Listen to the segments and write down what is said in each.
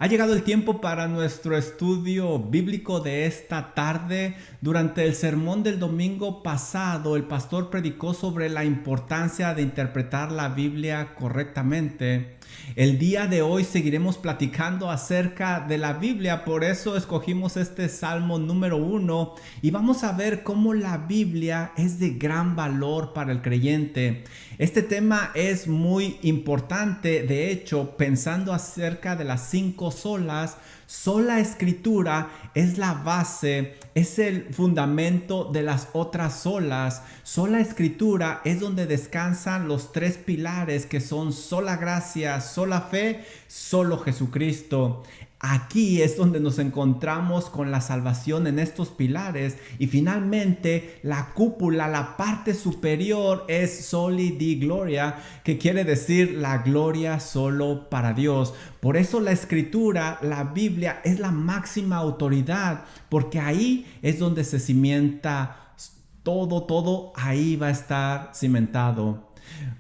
Ha llegado el tiempo para nuestro estudio bíblico de esta tarde. Durante el sermón del domingo pasado, el pastor predicó sobre la importancia de interpretar la Biblia correctamente. El día de hoy seguiremos platicando acerca de la Biblia, por eso escogimos este Salmo número 1 y vamos a ver cómo la Biblia es de gran valor para el creyente. Este tema es muy importante, de hecho, pensando acerca de las 5 solas. Sola Escritura es la base, es el fundamento de las otras solas. Sola Escritura es donde descansan los 3 pilares que son sola gracia, sola fe, solo Jesucristo. Aquí es donde nos encontramos con la salvación en estos pilares y finalmente la cúpula, la parte superior es Soli Deo Gloria, que quiere decir la gloria solo para Dios. Por eso la Escritura, la Biblia, es la máxima autoridad, porque ahí es donde se cimienta todo ahí va a estar cimentado.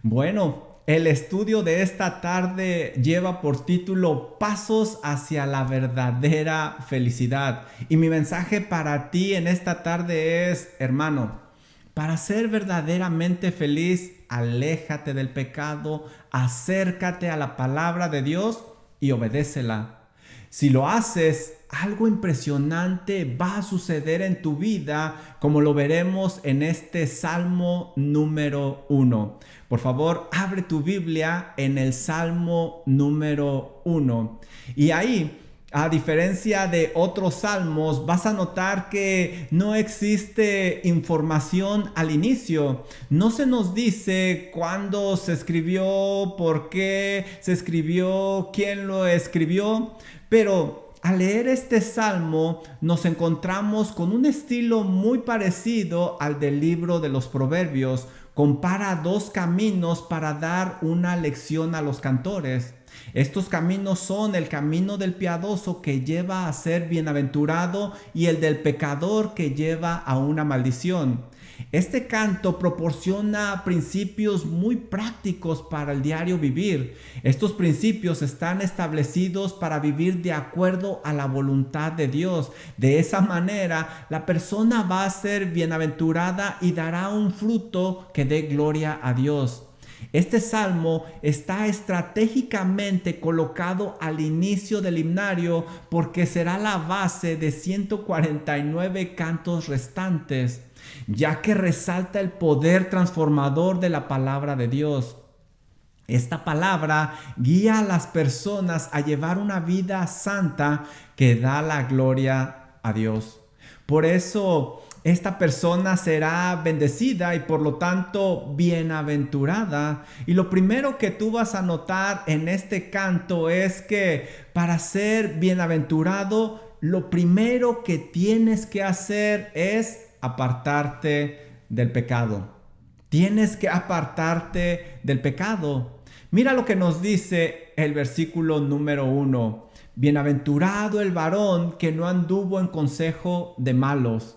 Bueno, el estudio de esta tarde lleva por título Pasos hacia la verdadera felicidad. Y mi mensaje para ti en esta tarde es, hermano, para ser verdaderamente feliz, aléjate del pecado, acércate a la palabra de Dios y obedécela. Si lo haces, algo impresionante va a suceder en tu vida, como lo veremos en este Salmo número 1. Por favor, abre tu Biblia en el Salmo número 1. Y ahí, a diferencia de otros salmos, vas a notar que no existe información al inicio. No se nos dice cuándo se escribió, por qué se escribió, quién lo escribió, pero al leer este salmo nos encontramos con un estilo muy parecido al del libro de los Proverbios. Compara 2 caminos para dar una lección a los cantores. Estos caminos son el camino del piadoso que lleva a ser bienaventurado y el del pecador que lleva a una maldición. Este canto proporciona principios muy prácticos para el diario vivir. Estos principios están establecidos para vivir de acuerdo a la voluntad de Dios. De esa manera, la persona va a ser bienaventurada y dará un fruto que dé gloria a Dios. Este salmo está estratégicamente colocado al inicio del himnario porque será la base de 149 cantos restantes, ya que resalta el poder transformador de la palabra de Dios. Esta palabra guía a las personas a llevar una vida santa que da la gloria a Dios. Por eso esta persona será bendecida y por lo tanto bienaventurada. Y lo primero que tú vas a notar en este canto es que para ser bienaventurado, lo primero que tienes que hacer es apartarte del pecado. Tienes que apartarte del pecado. Mira lo que nos dice el versículo número 1. Bienaventurado el varón que no anduvo en consejo de malos.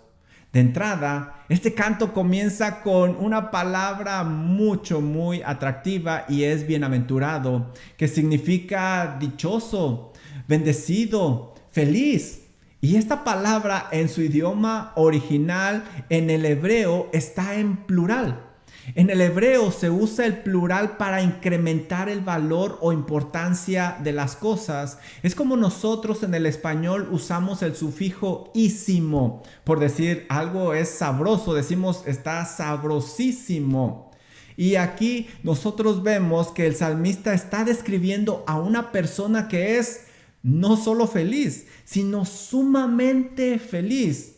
De entrada, este canto comienza con una palabra muy atractiva y es bienaventurado, que significa dichoso, bendecido, feliz. Y esta palabra en su idioma original, en el hebreo, está en plural. En el hebreo se usa el plural para incrementar el valor o importancia de las cosas. Es como nosotros en el español usamos el sufijo ísimo. Por decir algo es sabroso, decimos está sabrosísimo. Y aquí nosotros vemos que el salmista está describiendo a una persona que es no solo feliz, sino sumamente feliz.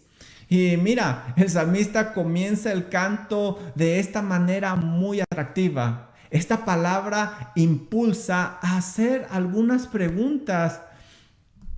Y mira, el salmista comienza el canto de esta manera muy atractiva. Esta palabra impulsa a hacer algunas preguntas,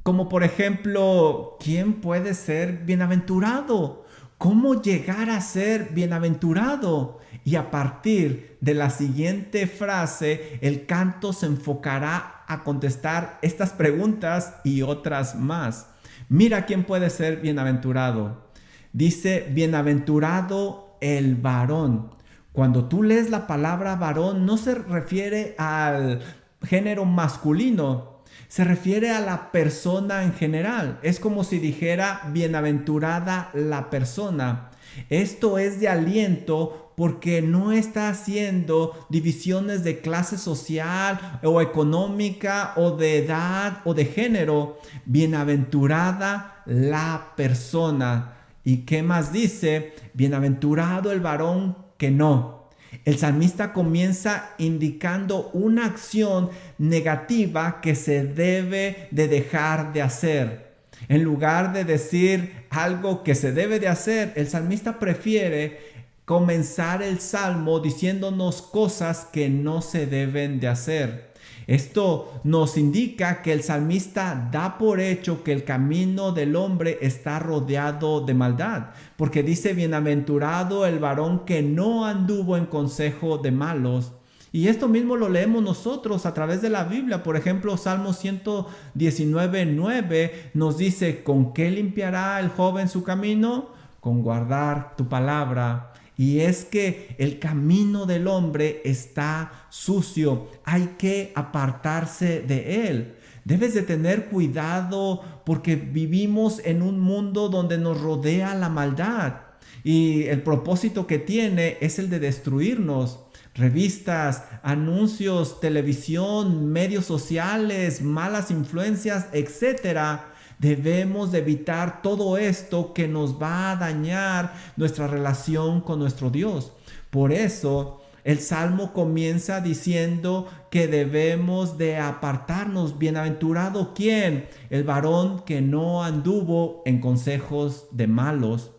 como por ejemplo, ¿quién puede ser bienaventurado? ¿Cómo llegar a ser bienaventurado? Y a partir de la siguiente frase, el canto se enfocará a contestar estas preguntas y otras más. Mira quién puede ser bienaventurado. Dice, bienaventurado el varón. Cuando tú lees la palabra varón, no se refiere al género masculino, Se refiere a la persona en general. Es como si dijera, bienaventurada la persona. Esto es de aliento porque no está haciendo divisiones de clase social o económica o de edad o de género. Bienaventurada la persona. ¿Y qué más dice? Bienaventurado el varón que no. El salmista comienza indicando una acción negativa que se debe de dejar de hacer. En lugar de decir algo que se debe de hacer, el salmista prefiere comenzar el salmo diciéndonos cosas que no se deben de hacer. Esto nos indica que el salmista da por hecho que el camino del hombre está rodeado de maldad, porque dice, bienaventurado el varón que no anduvo en consejo de malos. Y esto mismo lo leemos nosotros a través de la Biblia. Por ejemplo, Salmo 119:9 nos dice, ¿con qué limpiará el joven su camino? Con guardar tu palabra. Y es que el camino del hombre está sucio. Hay que apartarse de él. Debes de tener cuidado porque vivimos en un mundo donde nos rodea la maldad. Y el propósito que tiene es el de destruirnos. Revistas, anuncios, televisión, medios sociales, malas influencias, etcétera. Debemos de evitar todo esto que nos va a dañar nuestra relación con nuestro Dios. Por eso el Salmo comienza diciendo que debemos de apartarnos. Bienaventurado ¿quién? El varón que no anduvo en consejos de malos.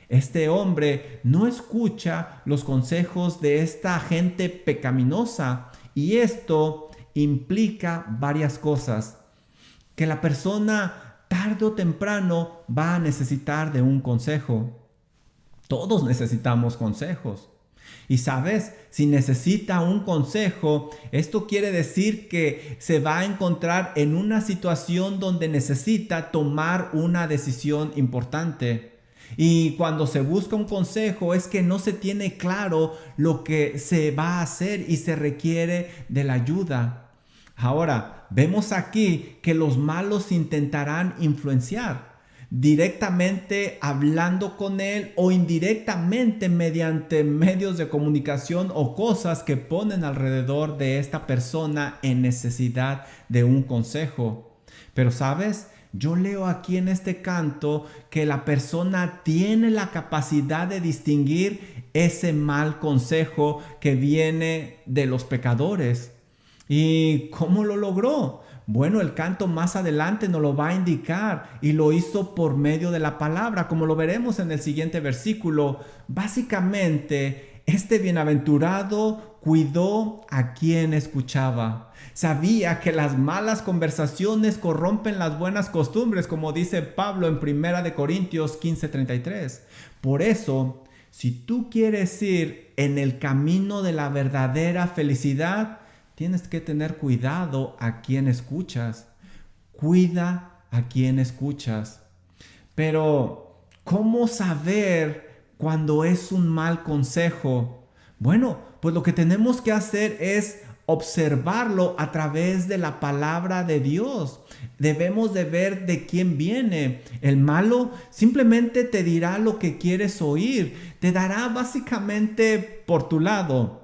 Este hombre no escucha los consejos de esta gente pecaminosa y esto implica varias cosas. Que la persona tarde o temprano va a necesitar de un consejo. Todos necesitamos consejos. Y sabes, si necesita un consejo, esto quiere decir que se va a encontrar en una situación donde necesita tomar una decisión importante. Y cuando se busca un consejo es que no se tiene claro lo que se va a hacer y se requiere de la ayuda. Ahora, vemos aquí que los malos intentarán influenciar directamente hablando con él o indirectamente mediante medios de comunicación o cosas que ponen alrededor de esta persona en necesidad de un consejo. Pero ¿sabes? Yo leo aquí en este canto que la persona tiene la capacidad de distinguir ese mal consejo que viene de los pecadores. ¿Y cómo lo logró? Bueno, el canto más adelante nos lo va a indicar y lo hizo por medio de la palabra, como lo veremos en el siguiente versículo. Básicamente, este bienaventurado cuidó a quien escuchaba. Sabía que las malas conversaciones corrompen las buenas costumbres, como dice Pablo en 1 Corintios 15:33. Por eso, si tú quieres ir en el camino de la verdadera felicidad, tienes que tener cuidado a quien escuchas. Cuida a quien escuchas. Pero, ¿cómo saber cuando es un mal consejo? Bueno, pues lo que tenemos que hacer es observarlo a través de la palabra de Dios. Debemos de ver de quién viene. El malo simplemente te dirá lo que quieres oír. Te dará básicamente por tu lado.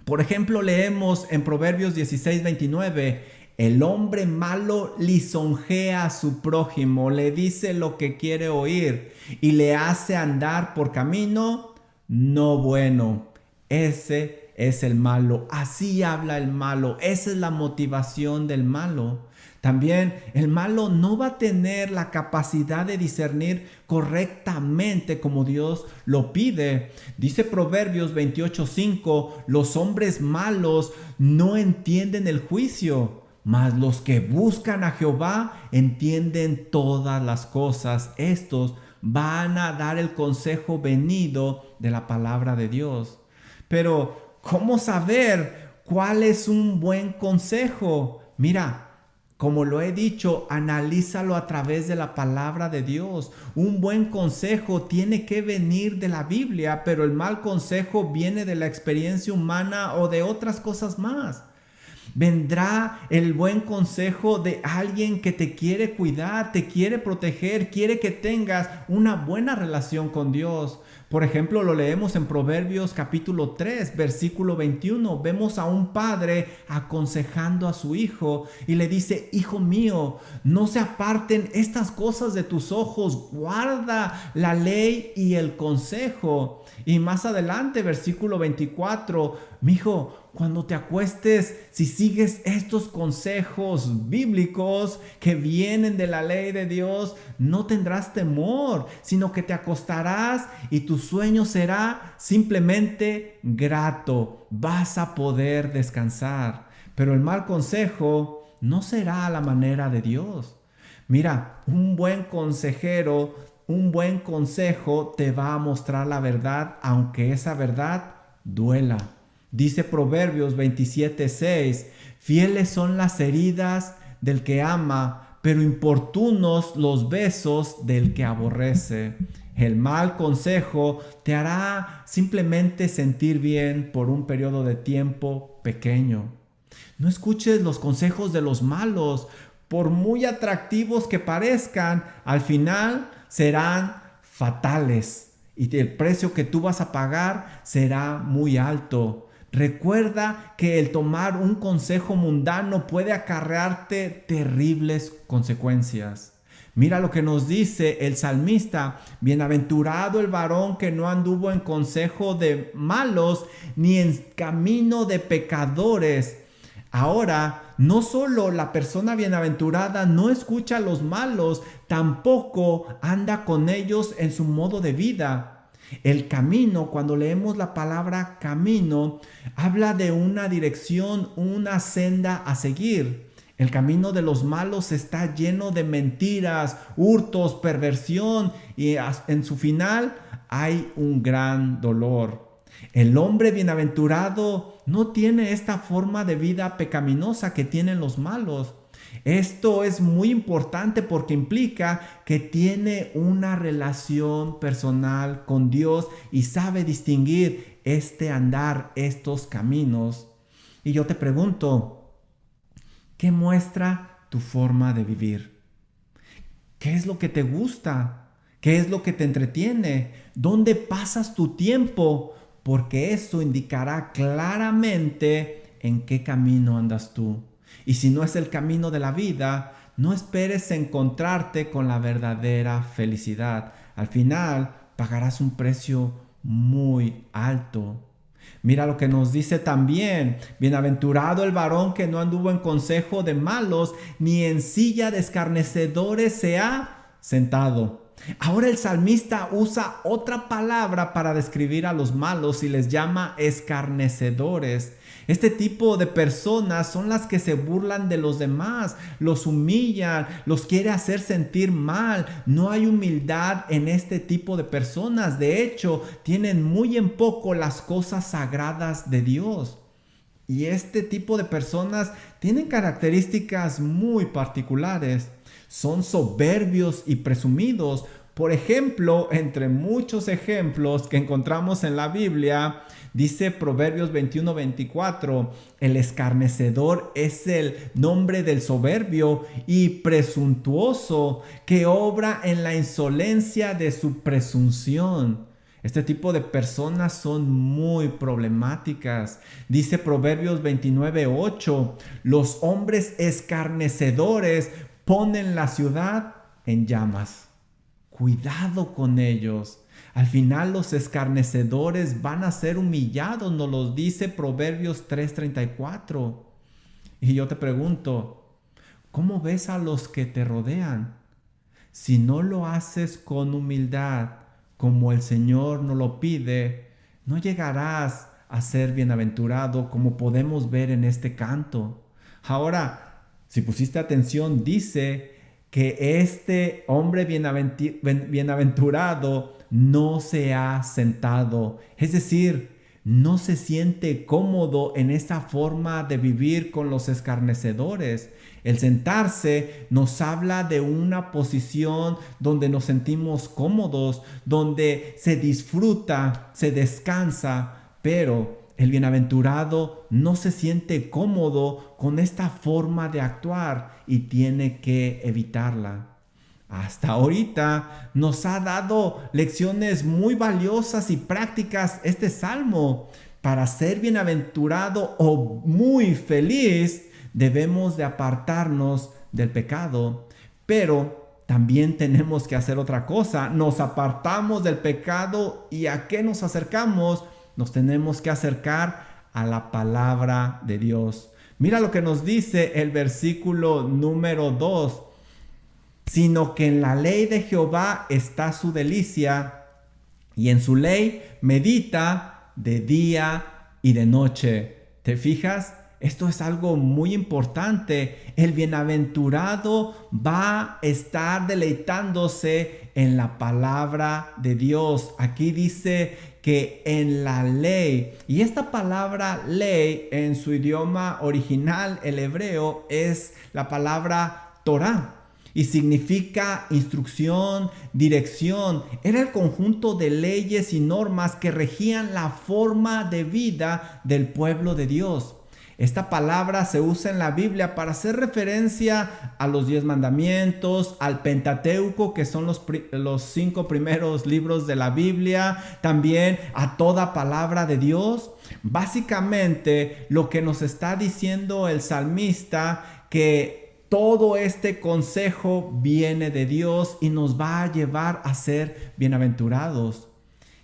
Por ejemplo, leemos en Proverbios 16:29, el hombre malo lisonjea a su prójimo, le dice lo que quiere oír y le hace andar por camino no bueno. Ese es el malo, así habla el malo, esa es la motivación del malo. También el malo no va a tener la capacidad de discernir correctamente como Dios lo pide. Dice Proverbios 28:5, los hombres malos no entienden el juicio, mas los que buscan a Jehová entienden todas las cosas. Estos van a dar el consejo venido de la palabra de Dios. Pero, ¿cómo saber cuál es un buen consejo? Mira, como lo he dicho, analízalo a través de la palabra de Dios. Un buen consejo tiene que venir de la Biblia, pero el mal consejo viene de la experiencia humana o de otras cosas más. Vendrá el buen consejo de alguien que te quiere cuidar, te quiere proteger, quiere que tengas una buena relación con Dios. Por ejemplo, lo leemos en Proverbios capítulo 3, versículo 21. Vemos a un padre aconsejando a su hijo y le dice: hijo mío, no se aparten estas cosas de tus ojos, guarda la ley y el consejo. Y más adelante, versículo 24, mi hijo, cuando te acuestes, si sigues estos consejos bíblicos que vienen de la ley de Dios, no tendrás temor, sino que te acostarás y tu sueño será simplemente grato. Vas a poder descansar. Pero el mal consejo no será a la manera de Dios. Mira, un buen consejero, un buen consejo te va a mostrar la verdad, aunque esa verdad duela. Dice Proverbios 27:6, fieles son las heridas del que ama, pero importunos los besos del que aborrece. El mal consejo te hará simplemente sentir bien por un periodo de tiempo pequeño. No escuches los consejos de los malos, por muy atractivos que parezcan, al final serán fatales y el precio que tú vas a pagar será muy alto. Recuerda que el tomar un consejo mundano puede acarrearte terribles consecuencias. Mira lo que nos dice el salmista: bienaventurado el varón que no anduvo en consejo de malos, ni en camino de pecadores. Ahora, no solo la persona bienaventurada no escucha a los malos, tampoco anda con ellos en su modo de vida. El camino, cuando leemos la palabra camino, habla de una dirección, una senda a seguir. El camino de los malos está lleno de mentiras, hurtos, perversión, y en su final hay un gran dolor. El hombre bienaventurado no tiene esta forma de vida pecaminosa que tienen los malos. Esto es muy importante porque implica que tiene una relación personal con Dios y sabe distinguir este andar, estos caminos. Y yo te pregunto, ¿qué muestra tu forma de vivir? ¿Qué es lo que te gusta? ¿Qué es lo que te entretiene? ¿Dónde pasas tu tiempo? Porque eso indicará claramente en qué camino andas tú. Y si no es el camino de la vida, no esperes encontrarte con la verdadera felicidad. Al final pagarás un precio muy alto. Mira lo que nos dice también: bienaventurado el varón que no anduvo en consejo de malos, ni en silla de escarnecedores se ha sentado. Ahora el salmista usa otra palabra para describir a los malos y les llama escarnecedores. Este tipo de personas son las que se burlan de los demás, los humillan, los quiere hacer sentir mal. No hay humildad en este tipo de personas. De hecho, tienen muy en poco las cosas sagradas de Dios. Y este tipo de personas tienen características muy particulares. Son soberbios y presumidos. Por ejemplo, entre muchos ejemplos que encontramos en la Biblia, dice Proverbios 21:24, el escarnecedor es el nombre del soberbio y presuntuoso que obra en la insolencia de su presunción. Este tipo de personas son muy problemáticas. Dice Proverbios 29:8, los hombres escarnecedores ponen la ciudad en llamas. Cuidado con ellos. Al final los escarnecedores van a ser humillados, nos lo dice Proverbios 3:34. Y yo te pregunto, ¿cómo ves a los que te rodean? Si no lo haces con humildad, como el Señor nos lo pide, no llegarás a ser bienaventurado, como podemos ver en este canto. Ahora, si pusiste atención, dice que este hombre bienaventurado no se ha sentado. Es decir, no se siente cómodo en esta forma de vivir con los escarnecedores. El sentarse nos habla de una posición donde nos sentimos cómodos, donde se disfruta, se descansa, pero el bienaventurado no se siente cómodo con esta forma de actuar y tiene que evitarla. Hasta ahorita nos ha dado lecciones muy valiosas y prácticas este salmo. Para ser bienaventurado o muy feliz, debemos de apartarnos del pecado. Pero también tenemos que hacer otra cosa. Nos apartamos del pecado y ¿a qué nos acercamos? Nos tenemos que acercar a la palabra de Dios. Mira lo que nos dice el versículo número 2. Sino que en la ley de Jehová está su delicia, y en su ley medita de día y de noche. ¿Te fijas? Esto es algo muy importante. El bienaventurado va a estar deleitándose en la palabra de Dios. Aquí dice que en la ley. Y esta palabra ley en su idioma original, el hebreo, es la palabra Torah. Y significa instrucción, dirección. Era el conjunto de leyes y normas que regían la forma de vida del pueblo de Dios. Esta palabra se usa en la Biblia para hacer referencia a los 10 mandamientos, al Pentateuco, que son los 5 primeros libros de la Biblia, también a toda palabra de Dios. Básicamente, lo que nos está diciendo el salmista, que todo este consejo viene de Dios y nos va a llevar a ser bienaventurados.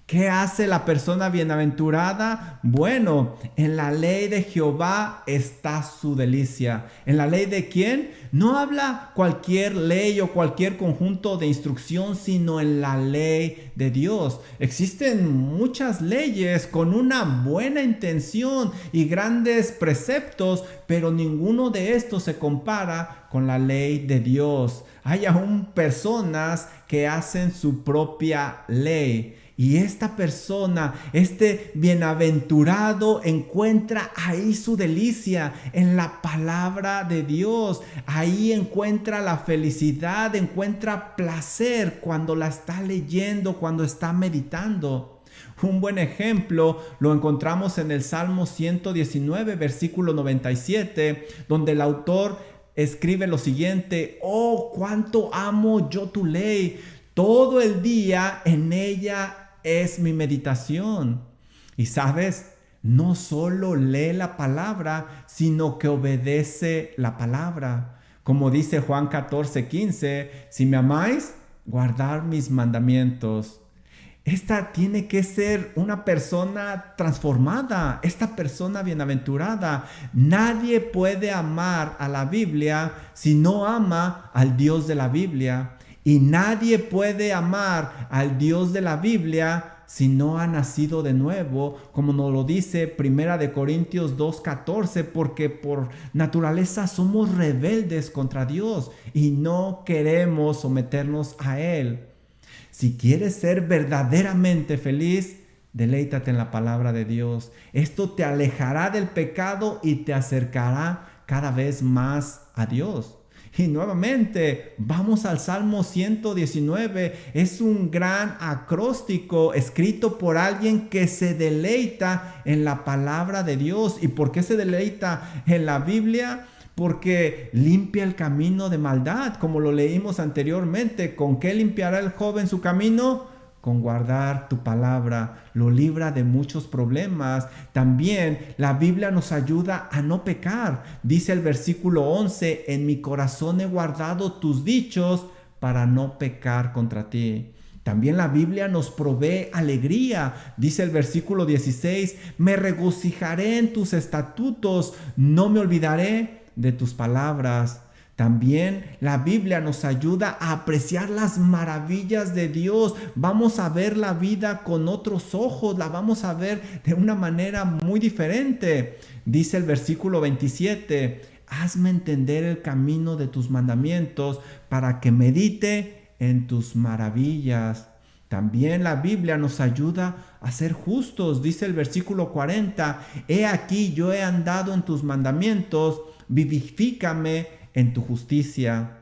¿Qué hace la persona bienaventurada? Bueno, en la ley de Jehová está su delicia. ¿En la ley de quién? No habla cualquier ley o cualquier conjunto de instrucción, sino en la ley de Dios. Existen muchas leyes con una buena intención y grandes preceptos, pero ninguno de estos se compara con la ley de Dios. Hay aún personas que hacen su propia ley. Y esta persona, este bienaventurado, encuentra ahí su delicia en la palabra de Dios. Ahí encuentra la felicidad, encuentra placer cuando la está leyendo, cuando está meditando. Un buen ejemplo lo encontramos en el Salmo 119, versículo 97, donde el autor escribe lo siguiente: oh, cuánto amo yo tu ley, todo el día en ella es mi meditación. Y sabes, no solo lee la palabra, sino que obedece la palabra. Como dice Juan 14:15, si me amáis, guardad mis mandamientos. Esta tiene que ser una persona transformada, esta persona bienaventurada. Nadie puede amar a la Biblia si no ama al Dios de la Biblia. Y nadie puede amar al Dios de la Biblia si no ha nacido de nuevo, como nos lo dice 1 Corintios 2:14, porque por naturaleza somos rebeldes contra Dios y no queremos someternos a Él. Si quieres ser verdaderamente feliz, deleítate en la palabra de Dios. Esto te alejará del pecado y te acercará cada vez más a Dios. Y nuevamente, vamos al Salmo 119. Es un gran acróstico escrito por alguien que se deleita en la palabra de Dios. ¿Y por qué se deleita en la Biblia? Porque limpia el camino de maldad, como lo leímos anteriormente. ¿Con qué limpiará el joven su camino? Con guardar tu palabra. Lo libra de muchos problemas. También la Biblia nos ayuda a no pecar. Dice el versículo 11, en mi corazón he guardado tus dichos para no pecar contra ti. También la Biblia nos provee alegría. Dice el versículo 16, me regocijaré en tus estatutos, no me olvidaré de tus palabras. También la Biblia nos ayuda a apreciar las maravillas de Dios. Vamos a ver la vida con otros ojos, la vamos a ver de una manera muy diferente. Dice el versículo 27, hazme entender el camino de tus mandamientos para que medite en tus maravillas. También la Biblia nos ayuda a ser justos. Dice el versículo 40, he aquí yo he andado en tus mandamientos, vivifícame en tu justicia.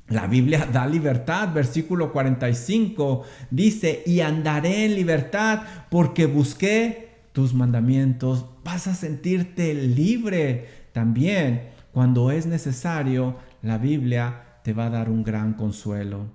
La Biblia da libertad. Versículo 45 dice, y andaré en libertad porque busqué tus mandamientos, vas a sentirte libre. También, cuando es necesario, la Biblia te va a dar un gran consuelo.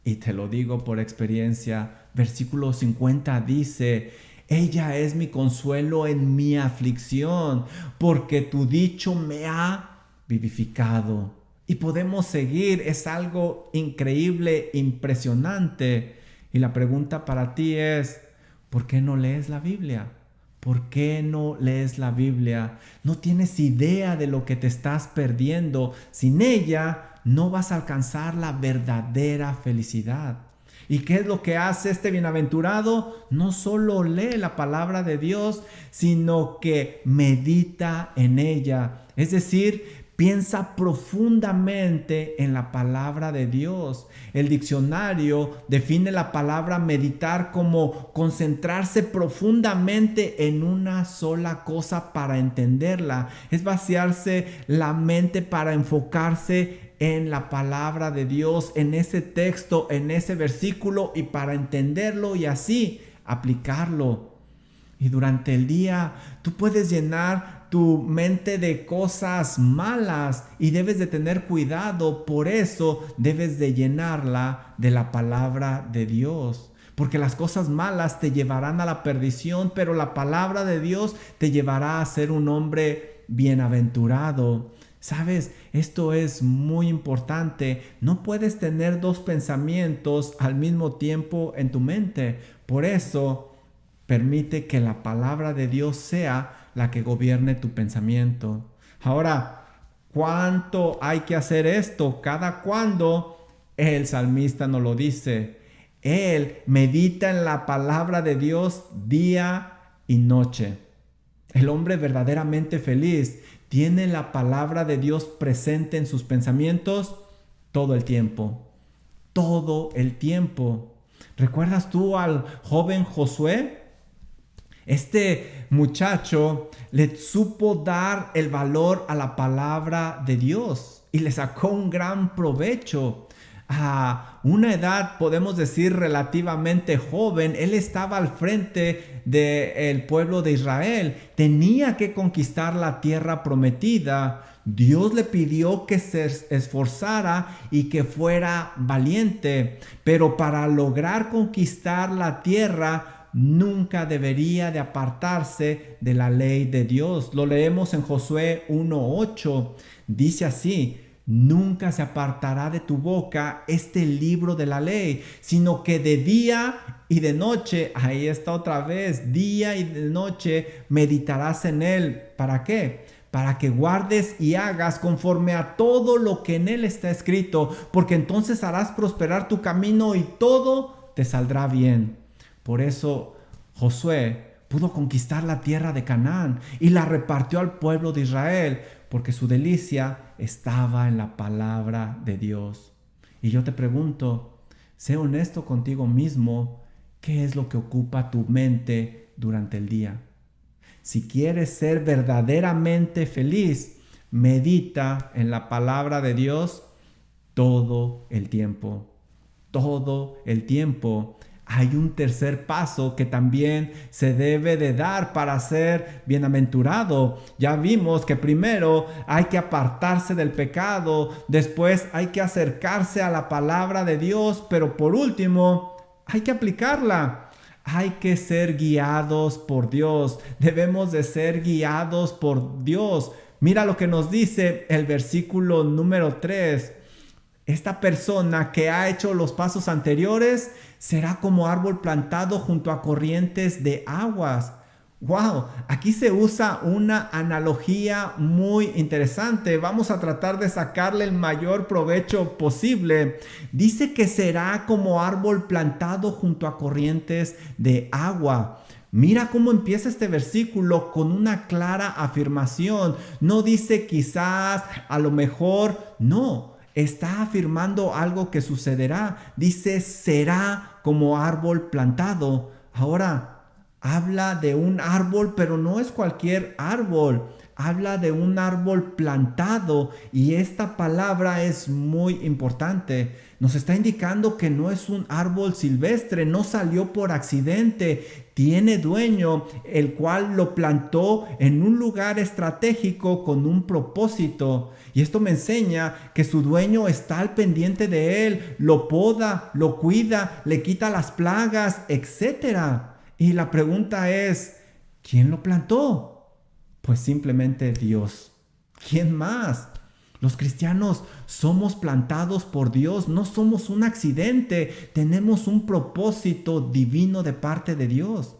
Y te lo digo por experiencia. Versículo 50 dice: ella es mi consuelo en mi aflicción, porque tu dicho me ha vivificado. Y podemos seguir, es algo increíble, impresionante. Y la pregunta para ti es: ¿por qué no lees la Biblia? ¿Por qué no lees la Biblia? No tienes idea de lo que te estás perdiendo. Sin ella no vas a alcanzar la verdadera felicidad. ¿Y qué es lo que hace este bienaventurado? No solo lee la palabra de Dios, sino que medita en ella. Es decir, piensa profundamente en la palabra de Dios. El diccionario define la palabra meditar como concentrarse profundamente en una sola cosa para entenderla. Es vaciarse la mente para enfocarse en la palabra de Dios, en ese texto, en ese versículo, y para entenderlo y así aplicarlo. Y durante el día tú puedes llenar tu mente de cosas malas y debes de tener cuidado. Por eso debes de llenarla de la palabra de Dios. Porque las cosas malas te llevarán a la perdición, pero la palabra de Dios te llevará a ser un hombre bienaventurado. ¿Sabes? Esto es muy importante. No puedes tener dos pensamientos al mismo tiempo en tu mente. Por eso, permite que la palabra de Dios sea la que gobierne tu pensamiento. Ahora, ¿cuánto hay que hacer esto? ¿Cada cuándo? El salmista nos lo dice. Él medita en la palabra de Dios día y noche. El hombre verdaderamente feliz tiene la palabra de Dios presente en sus pensamientos todo el tiempo. Todo el tiempo. ¿Recuerdas tú al joven Josué? Este muchacho le supo dar el valor a la palabra de Dios y le sacó un gran provecho. A una edad, podemos decir, relativamente joven, él estaba al frente del pueblo de Israel. Tenía que conquistar la tierra prometida. Dios le pidió que se esforzara y que fuera valiente. Pero para lograr conquistar la tierra, nunca debería de apartarse de la ley de Dios. Lo leemos en Josué 1:8. Dice así: nunca se apartará de tu boca este libro de la ley, sino que de día y de noche, ahí está otra vez, día y de noche meditarás en él. ¿Para qué? Para que guardes y hagas conforme a todo lo que en él está escrito, porque entonces harás prosperar tu camino y todo te saldrá bien. Por eso Josué pudo conquistar la tierra de Canaán y la repartió al pueblo de Israel, porque su delicia estaba en la palabra de Dios. Y yo te pregunto, sé honesto contigo mismo, ¿qué es lo que ocupa tu mente durante el día? Si quieres ser verdaderamente feliz, medita en la palabra de Dios todo el tiempo. Todo el tiempo. Hay un tercer paso que también se debe de dar para ser bienaventurado. Ya vimos que primero hay que apartarse del pecado, después hay que acercarse a la palabra de Dios, pero por último hay que aplicarla. Hay que ser guiados por Dios. Debemos de ser guiados por Dios. Mira lo que nos dice el versículo número 3. Esta persona que ha hecho los pasos anteriores será como árbol plantado junto a corrientes de aguas. ¡Wow! Aquí se usa una analogía muy interesante. Vamos a tratar de sacarle el mayor provecho posible. Dice que será como árbol plantado junto a corrientes de agua. Mira cómo empieza este versículo con una clara afirmación. No dice quizás, a lo mejor, no. Está afirmando algo que sucederá. Dice, será como árbol plantado. Ahora, habla de un árbol, pero no es cualquier árbol. habla de un árbol plantado y esta palabra es muy importante. Nos está indicando que no es un árbol silvestre, no salió por accidente, tiene dueño, el cual lo plantó en un lugar estratégico con un propósito. Y esto me enseña que su dueño está al pendiente de él, lo poda, lo cuida, le quita las plagas, etc. Y la pregunta es, ¿quién lo plantó? Pues simplemente Dios. ¿Quién más? Los cristianos somos plantados por Dios, no somos un accidente, tenemos un propósito divino de parte de Dios.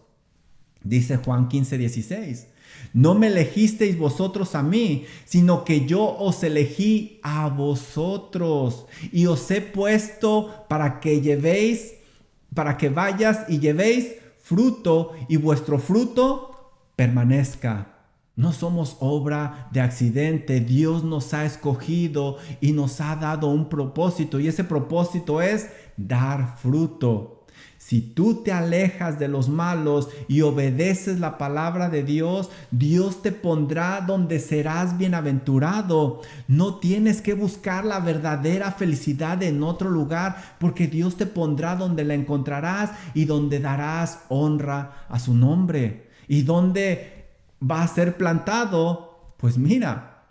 Dice Juan 15:16, no me elegisteis vosotros a mí, sino que yo os elegí a vosotros y os he puesto para que vayas y llevéis fruto y vuestro fruto permanezca. No somos obra de accidente. Dios nos ha escogido y nos ha dado un propósito. Y ese propósito es dar fruto. Si tú te alejas de los malos y obedeces la palabra de Dios, Dios te pondrá donde serás bienaventurado. No tienes que buscar la verdadera felicidad en otro lugar, porque Dios te pondrá donde la encontrarás y donde darás honra a su nombre. Y donde va a ser plantado, pues mira,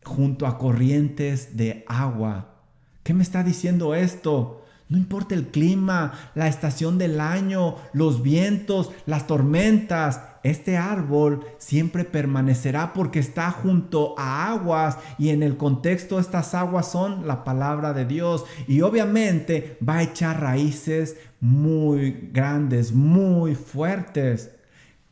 junto a corrientes de agua. ¿Qué me está diciendo esto? No importa el clima, la estación del año, los vientos, las tormentas, este árbol siempre permanecerá porque está junto a aguas y en el contexto estas aguas son la palabra de Dios y obviamente va a echar raíces muy grandes, muy fuertes.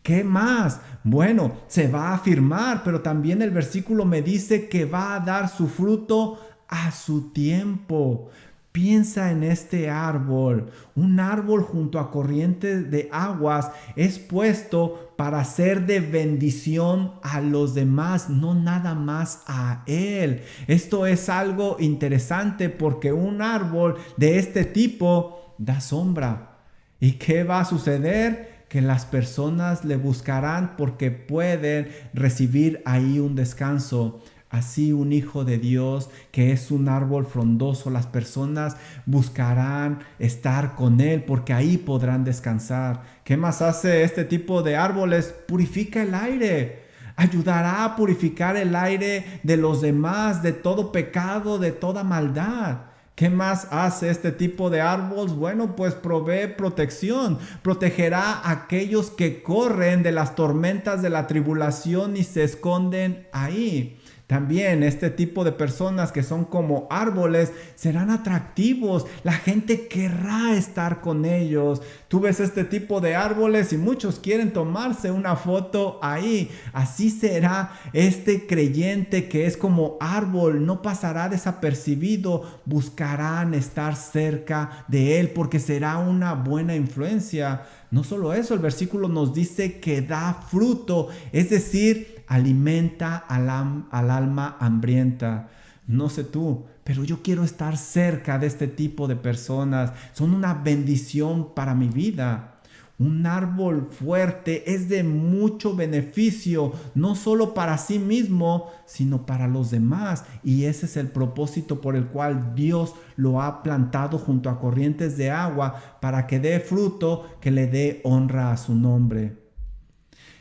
¿Qué más? Bueno, se va a afirmar, pero también el versículo me dice que va a dar su fruto a su tiempo. Piensa en este árbol. Un árbol junto a corrientes de aguas es puesto para ser de bendición a los demás, no nada más a él. Esto es algo interesante porque un árbol de este tipo da sombra. ¿Y qué va a suceder? Que las personas le buscarán porque pueden recibir ahí un descanso. Así un hijo de Dios que es un árbol frondoso, las personas buscarán estar con él porque ahí podrán descansar. ¿Qué más hace este tipo de árboles? Purifica el aire. Ayudará a purificar el aire de los demás, de todo pecado, de toda maldad. ¿Qué más hace este tipo de árboles? Bueno, pues provee protección. Protegerá a aquellos que corren de las tormentas de la tribulación y se esconden ahí. También este tipo de personas que son como árboles serán atractivos. La gente querrá estar con ellos. Tú ves este tipo de árboles y muchos quieren tomarse una foto ahí. Así será este creyente que es como árbol. No pasará desapercibido. Buscarán estar cerca de él porque será una buena influencia. No solo eso, el versículo nos dice que da fruto, es decir, alimenta al alma hambrienta. No sé tú, pero yo quiero estar cerca de este tipo de personas. Son una bendición para mi vida. Un árbol fuerte es de mucho beneficio, no solo para sí mismo, sino para los demás. Y ese es el propósito por el cual Dios lo ha plantado junto a corrientes de agua para que dé fruto, que le dé honra a su nombre.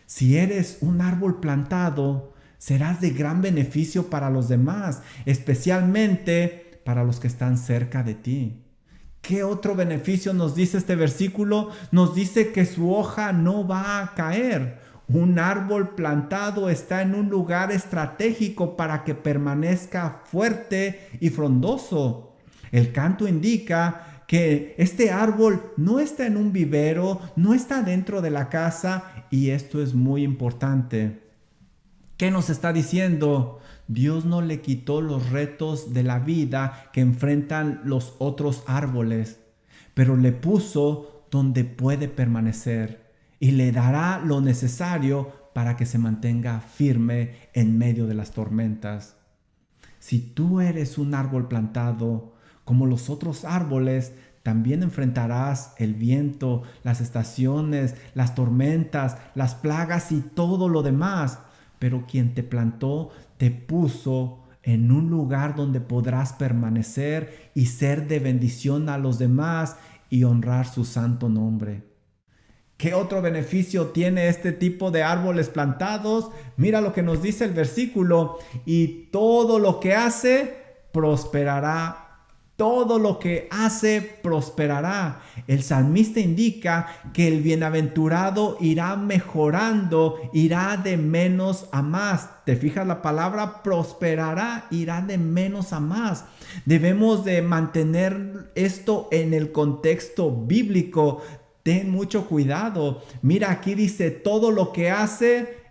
Si eres un árbol plantado, serás de gran beneficio para los demás, especialmente para los que están cerca de ti. ¿Qué otro beneficio nos dice este versículo? Nos dice que su hoja no va a caer. Un árbol plantado está en un lugar estratégico para que permanezca fuerte y frondoso. El canto indica que este árbol no está en un vivero, no está dentro de la casa y esto es muy importante. ¿Qué nos está diciendo? Dios no le quitó los retos de la vida que enfrentan los otros árboles, pero le puso donde puede permanecer y le dará lo necesario para que se mantenga firme en medio de las tormentas. Si tú eres un árbol plantado, como los otros árboles, también enfrentarás el viento, las estaciones, las tormentas, las plagas y todo lo demás. pero quien te plantó te puso en un lugar donde podrás permanecer y ser de bendición a los demás y honrar su santo nombre. ¿Qué otro beneficio tiene este tipo de árboles plantados? Mira lo que nos dice el versículo: y todo lo que hace prosperará. Todo lo que hace prosperará. El salmista indica que el bienaventurado irá mejorando, irá de menos a más. ¿Te fijas la palabra prosperará? Irá de menos a más. Debemos de mantener esto en el contexto bíblico. Ten mucho cuidado. Mira, aquí dice todo lo que hace,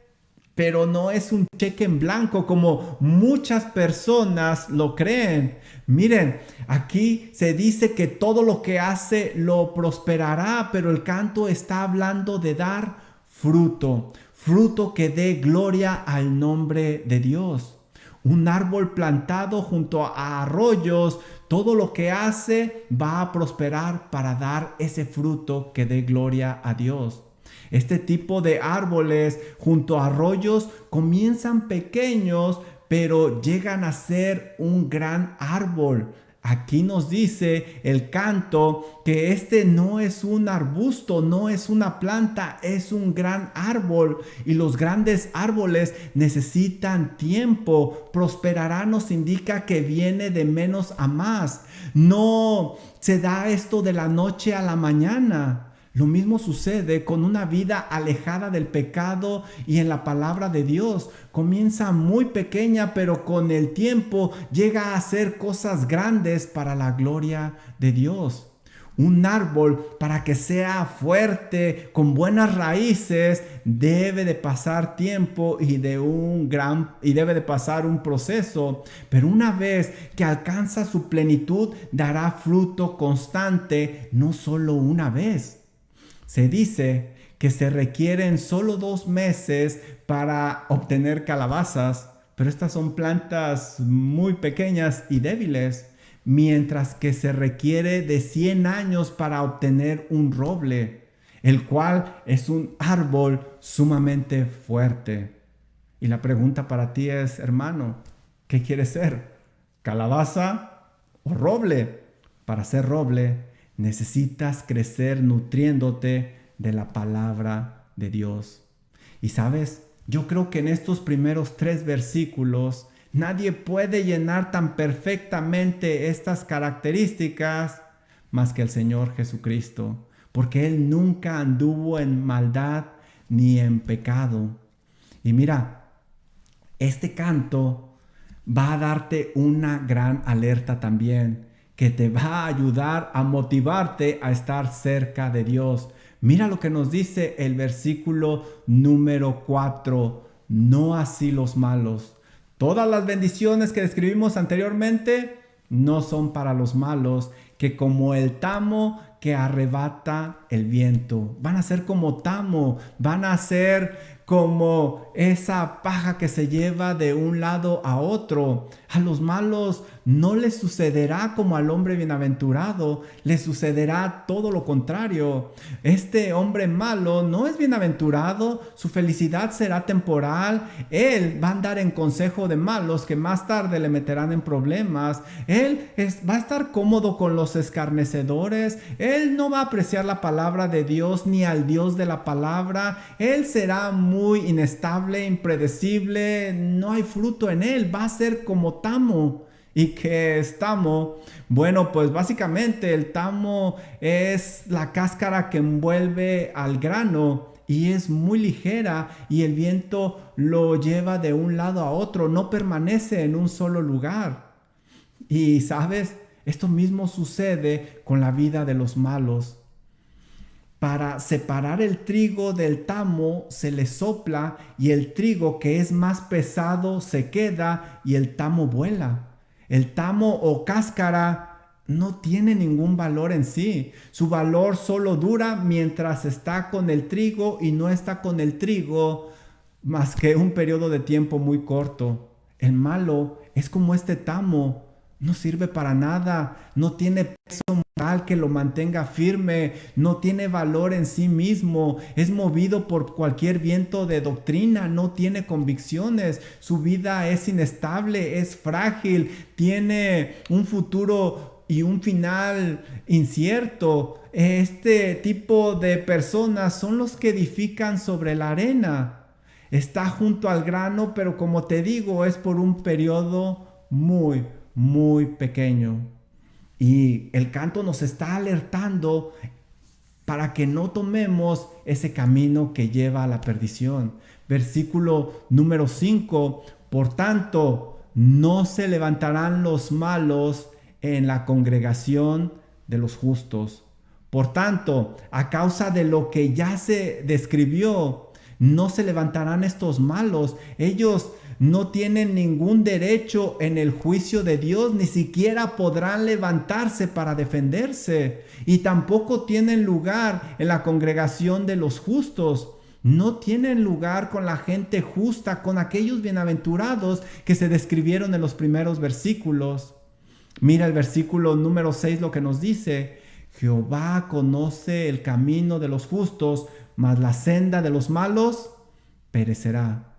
pero no es un cheque en blanco como muchas personas lo creen. Miren, aquí se dice que todo lo que hace lo prosperará, pero el canto está hablando de dar fruto, fruto que dé gloria al nombre de Dios. Un árbol plantado junto a arroyos, todo lo que hace va a prosperar para dar ese fruto que dé gloria a Dios. Este tipo de árboles junto a arroyos comienzan pequeños, pero llegan a ser un gran árbol. Aquí nos dice el canto que este no es un arbusto, no es una planta, es un gran árbol. Y los grandes árboles necesitan tiempo. Prosperará nos indica que viene de menos a más. No se da esto de la noche a la mañana. Lo mismo sucede con una vida alejada del pecado y en la palabra de Dios. Comienza muy pequeña, pero con el tiempo llega a hacer cosas grandes para la gloria de Dios. Un árbol, para que sea fuerte, con buenas raíces, debe de pasar tiempo y debe de pasar un proceso. Pero una vez que alcanza su plenitud, dará fruto constante, no solo una vez. Se dice que se requieren solo 2 meses para obtener calabazas, pero estas son plantas muy pequeñas y débiles, mientras que se requiere de 100 años para obtener un roble, el cual es un árbol sumamente fuerte. Y la pregunta para ti es, hermano, ¿qué quieres ser? ¿Calabaza o roble? Para ser roble, necesitas crecer nutriéndote de la palabra de Dios. Y sabes, yo creo que en estos primeros 3 versículos nadie puede llenar tan perfectamente estas características más que el Señor Jesucristo, porque Él nunca anduvo en maldad ni en pecado. Y mira, este canto va a darte una gran alerta también, que te va a ayudar a motivarte a estar cerca de Dios. Mira lo que nos dice el versículo número 4. No así los malos. Todas las bendiciones que describimos anteriormente no son para los malos, que como el tamo que arrebata el viento. Van a ser como tamo, van a ser como esa paja que se lleva de un lado a otro. A los malos no les sucederá como al hombre bienaventurado, les sucederá todo lo contrario. Este hombre malo no es bienaventurado, su felicidad será temporal. Él va a andar en consejo de malos que más tarde le meterán en problemas. Él va a estar cómodo con los escarnecedores. Él no va a apreciar la palabra de Dios ni al Dios de la palabra. Él será muy inestable, impredecible, no hay fruto en él, va a ser como tamo. ¿Y qué es tamo? Bueno, pues básicamente el tamo es la cáscara que envuelve al grano y es muy ligera y el viento lo lleva de un lado a otro, no permanece en un solo lugar. Y sabes, esto mismo sucede con la vida de los malos. Para separar el trigo del tamo se le sopla y el trigo que es más pesado se queda y el tamo vuela. El tamo o cáscara no tiene ningún valor en sí. Su valor solo dura mientras está con el trigo y no está con el trigo más que un periodo de tiempo muy corto. El malo es como este tamo. no sirve para nada, no tiene peso moral que lo mantenga firme, no tiene valor en sí mismo, es movido por cualquier viento de doctrina, no tiene convicciones, su vida es inestable, es frágil, tiene un futuro y un final incierto. Este tipo de personas son los que edifican sobre la arena. Está junto al grano, pero como te digo, es por un periodo muy pequeño. Y el canto nos está alertando para que no tomemos ese camino que lleva a la perdición. Versículo número 5. Por tanto, no se levantarán los malos en la congregación de los justos. Por tanto, a causa de lo que ya se describió, no se levantarán estos malos. Ellos no tienen ningún derecho en el juicio de Dios, ni siquiera podrán levantarse para defenderse. Y tampoco tienen lugar en la congregación de los justos. No tienen lugar con la gente justa, con aquellos bienaventurados que se describieron en los primeros versículos. Mira el versículo número 6 lo que nos dice. Jehová conoce el camino de los justos, mas la senda de los malos perecerá.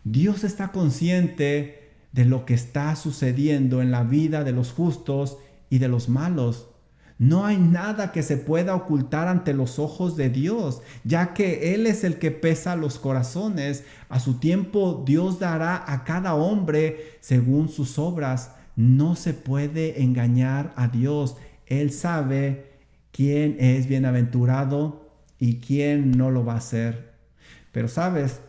Dios está consciente de lo que está sucediendo en la vida de los justos y de los malos. No hay nada que se pueda ocultar ante los ojos de Dios, ya que Él es el que pesa los corazones. A su tiempo Dios dará a cada hombre según sus obras. No se puede engañar a Dios. Él sabe quién es bienaventurado y quién no lo va a ser. Pero sabes,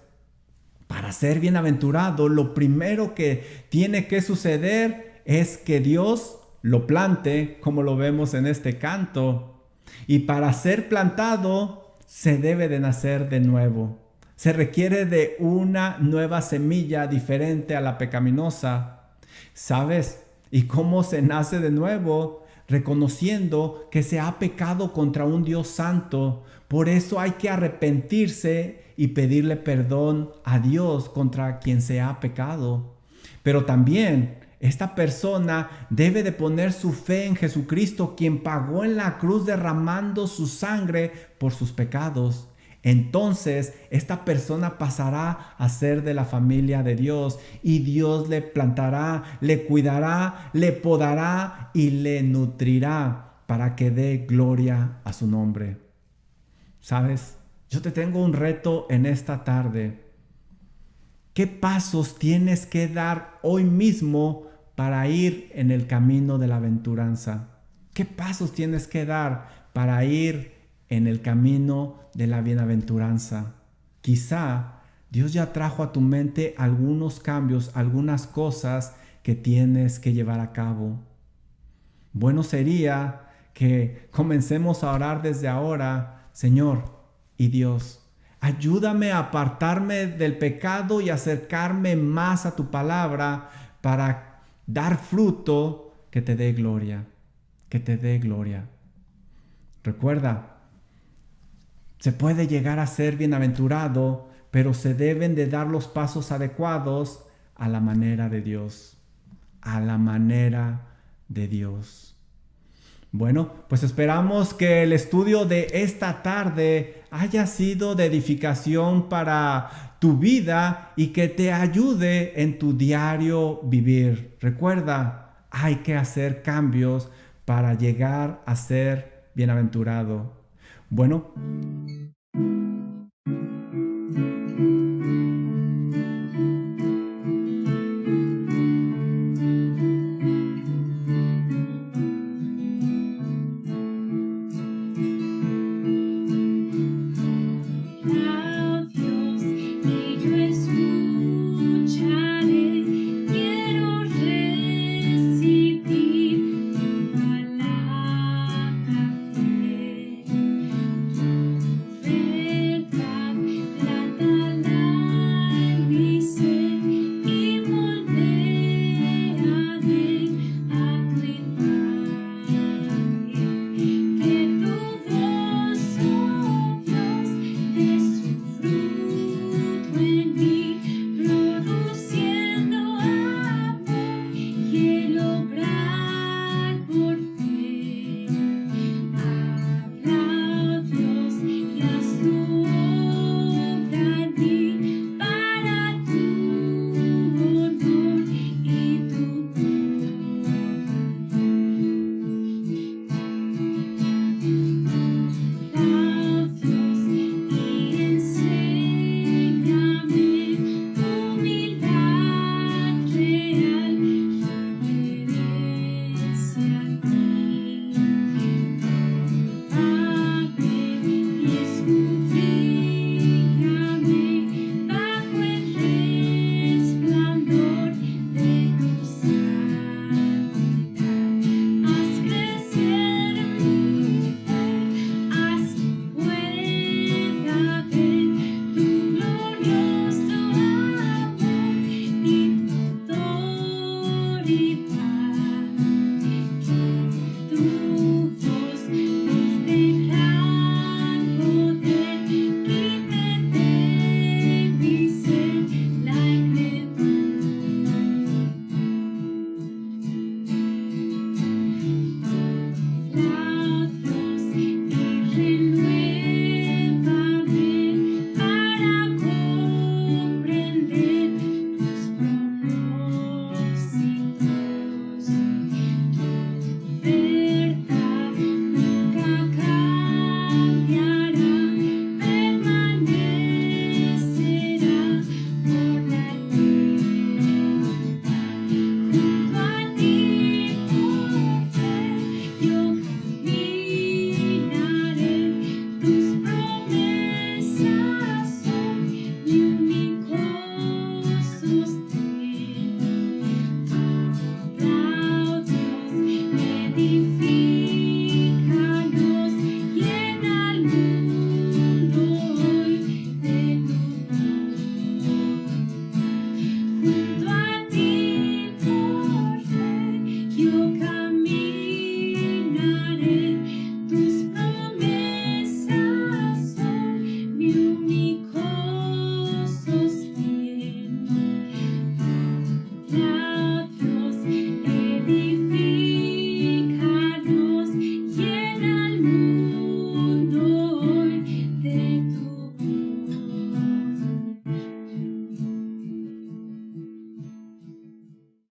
para ser bienaventurado, lo primero que tiene que suceder es que Dios lo plante, como lo vemos en este canto. Y para ser plantado, se debe de nacer de nuevo. Se requiere de una nueva semilla diferente a la pecaminosa. ¿Sabes? ¿Y cómo se nace de nuevo? Reconociendo que se ha pecado contra un Dios santo. Por eso hay que arrepentirse y pedirle perdón a Dios contra quien se ha pecado. Pero también esta persona debe de poner su fe en Jesucristo, quien pagó en la cruz derramando su sangre por sus pecados. Entonces esta persona pasará a ser de la familia de Dios y Dios le plantará, le cuidará, le podará y le nutrirá para que dé gloria a su nombre. ¿Sabes? Yo te tengo un reto en esta tarde. ¿Qué pasos tienes que dar hoy mismo para ir en el camino de la aventuranza? ¿Qué pasos tienes que dar para ir en el camino de la bienaventuranza? Quizá Dios ya trajo a tu mente algunos cambios, algunas cosas que tienes que llevar a cabo. Bueno sería que comencemos a orar desde ahora. Señor y Dios, ayúdame a apartarme del pecado y acercarme más a tu palabra para dar fruto que te dé gloria, que te dé gloria. Recuerda, se puede llegar a ser bienaventurado, pero se deben de dar los pasos adecuados a la manera de Dios, a la manera de Dios. Bueno, pues esperamos que el estudio de esta tarde haya sido de edificación para tu vida y que te ayude en tu diario vivir. Recuerda, hay que hacer cambios para llegar a ser bienaventurado. Bueno, you